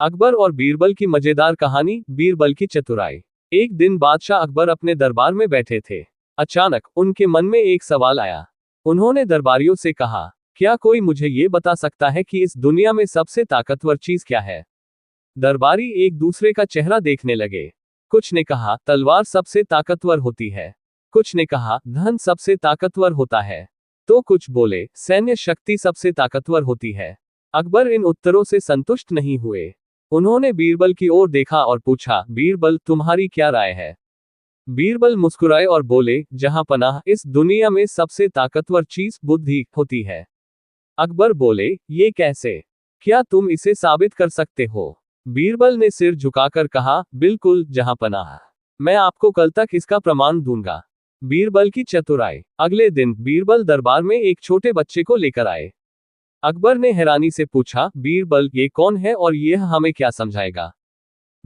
अकबर और बीरबल की मजेदार कहानी, बीरबल की चतुराई। एक दिन बादशाह अकबर अपने दरबार में बैठे थे। अचानक उनके मन में एक सवाल आया। उन्होंने दरबारियों से कहा, क्या कोई मुझे ये बता सकता है कि इस दुनिया में सबसे ताकतवर चीज क्या है? दरबारी एक दूसरे का चेहरा देखने लगे। कुछ ने कहा, तलवार सबसे ताकतवर होती है। कुछ ने कहा, धन सबसे ताकतवर होता है। तो कुछ बोले, सैन्य शक्ति सबसे ताकतवर होती है। अकबर इन उत्तरों से संतुष्ट नहीं हुए। उन्होंने बीरबल की ओर देखा और पूछा, बीरबल, तुम्हारी क्या राय है? बीरबल मुस्कुराए और बोले, जहां पनाह, इस दुनिया में सबसे ताकतवर चीज बुद्धि होती है। अकबर बोले, ये कैसे? क्या तुम इसे साबित कर सकते हो? बीरबल ने सिर झुकाकर कहा, बिल्कुल, जहां पनाह। मैं आपको कल तक इसका प्रमाण दूंगा। बीरबल की चतुराई। अगले दिन बीरबल दरबार में एक छोटे बच्चे को लेकर आए। अकबर ने हैरानी से पूछा, बीरबल, ये कौन है और यह हमें क्या समझाएगा?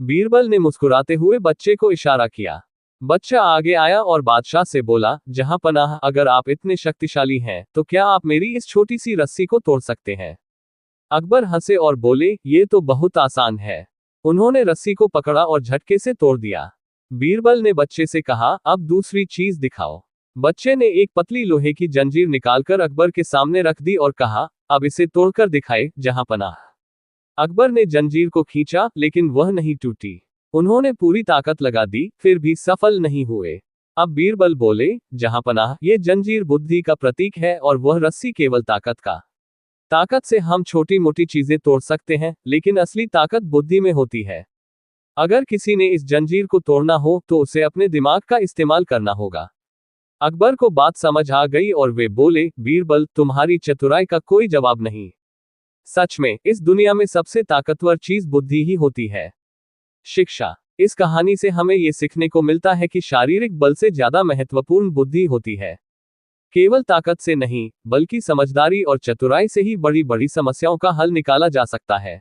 बीरबल ने मुस्कुराते हुए बच्चे को इशारा किया। बच्चा आगे आया और बादशाह से बोला, जहां पनाह, अगर आप इतने शक्तिशाली हैं, तो क्या आप मेरी इस छोटी सी रस्सी को तोड़ सकते हैं? अकबर हंसे और बोले, ये तो बहुत आसान है। उन्होंने रस्सी को पकड़ा और झटके से तोड़ दिया। बीरबल ने बच्चे से कहा, अब दूसरी चीज दिखाओ। बच्चे ने एक पतली लोहे की जंजीर निकालकर अकबर के सामने रख दी और कहा, अब इसे तोड़कर दिखाए, जहां पनाह। अकबर ने जंजीर को खींचा, लेकिन वह नहीं टूटी। उन्होंने पूरी ताकत लगा दी, फिर भी सफल नहीं हुए। अब बीरबल बोले, जहां पनाह, ये जंजीर बुद्धि का प्रतीक है और वह रस्सी केवल ताकत का। ताकत से हम छोटी मोटी चीजें तोड़ सकते हैं, लेकिन असली ताकत बुद्धि में होती है। अगर किसी ने इस जंजीर को तोड़ना हो तो उसे अपने दिमाग का इस्तेमाल करना होगा। अकबर को बात समझ आ गई और वे बोले, बीरबल, तुम्हारी चतुराई का कोई जवाब नहीं। सच में, इस दुनिया में सबसे ताकतवर चीज बुद्धि ही होती है। शिक्षा। इस कहानी से हमें ये सीखने को मिलता है कि शारीरिक बल से ज्यादा महत्वपूर्ण बुद्धि होती है। केवल ताकत से नहीं, बल्कि समझदारी और चतुराई से ही बड़ी बड़ी समस्याओं का हल निकाला जा सकता है।